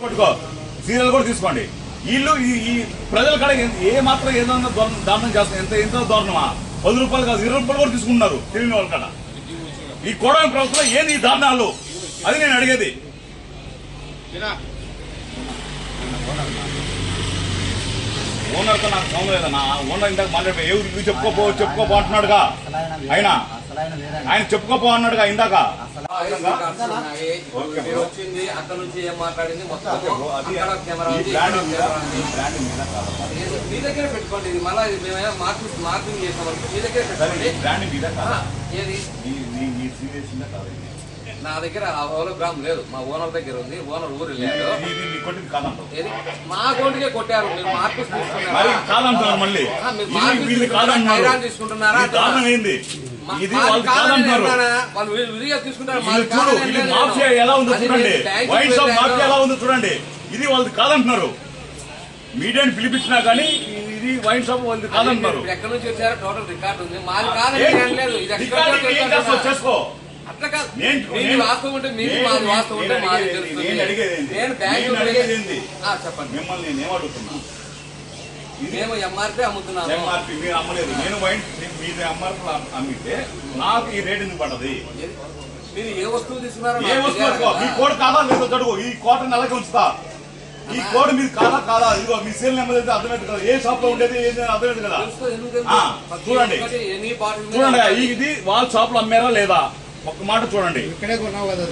పట్టుకో సీరియల్ కూడా తీసుకోండి. వీళ్ళు ఈ ప్రజల కాడ ఏ మాత్రం ఏదన్నా దారుణం చేస్తారు. ఎంత దారుణమా? 10 రూపాయలు కాదు 20 రూపాయలు కూడా తీసుకుంటున్నారు తెలియని వాళ్ళ కాడ. ఈ కూడమి ప్రభుత్వం ఏంది ఈ దారుణాలు? అది నేను అడిగేది. ఓనర్తో నాకు సంబంధం లేదన్నా. ఓనర్ ఇందాక మాట్లాడిపోయి ఎవరు చెప్పుకోపో అంటున్నాడుగా. ఆయన చెప్పుకోపో అన్నాడుగా ఇందాక. వచ్చింది అక్కడ నుంచి ఏం మాట్లాడింది మీ దగ్గర పెట్టుకోండి. ఇది మళ్ళీ మేమైనా మార్కింగ్ చేస్తాం మీ దగ్గర పెట్టుకోండి. నా దగ్గర ఆ హోలోగ్రామ్ లేదు, మా ఓనర్ దగ్గర ఉంది. ఓనర్ ఊరు లేదు. మా అకౌంట్కే కొట్టారు. మీరు మార్క్స్ తీసుకుంటున్నారా? వాళ్ళు విరిగా తీసుకుంటారు. ఎలా ఉందో చూడండి, వైన్ షాప్ మాఫియా ఎలా ఉందో చూడండి. ఇది వాళ్ళది కాదంటున్నారు. మీడియాని పిలిపించినా కానీ ఇది వైన్ షాప్ వాళ్ళది కాదంటున్నారు. ఎక్కడి నుంచి వచ్చారో టోటల్ రికార్డు ఉంది. మాది కాదని లేదు. ఇది చేసుకో. అట్లా కాదు. వాస్తవం ఉంటే మీరు మాది వాస్తవం ఉంటే మాది తెలుస్తుంది. నేను బ్యాంకు చెప్పండి. మిమ్మల్ని నేనేం అడుగుతున్నా? మేము ఎంఆర్పీ అమ్ముతున్నాము. ఎంఆర్పీ మీరు అమ్మలేదు. నేను వైన్ మీరు ఎంఆర్పీ అమ్మితే నాకు ఈ రేట్ ఎందుకు పడ్డది? మీరు ఏ వస్తువు తీసుకున్నారో ఏ వస్తువు మీ కోడ్ కాదా లేదో చదువు. ఈ కోట నెలకి ఉంచుతా. ఈ కోడ్ మీరు కాదా ఇదిగో మీ సేల్ నెంబర్ అయితే అర్థమైంది కదా. ఏ షాప్ లో ఉండేది అర్థమైంది కదా. చూడండి ఇది వాళ్ళ షాప్ లో అమ్మారా లేదా ఒక్క మాట చూడండి. ఇక్కడే కొన్నావు కదా.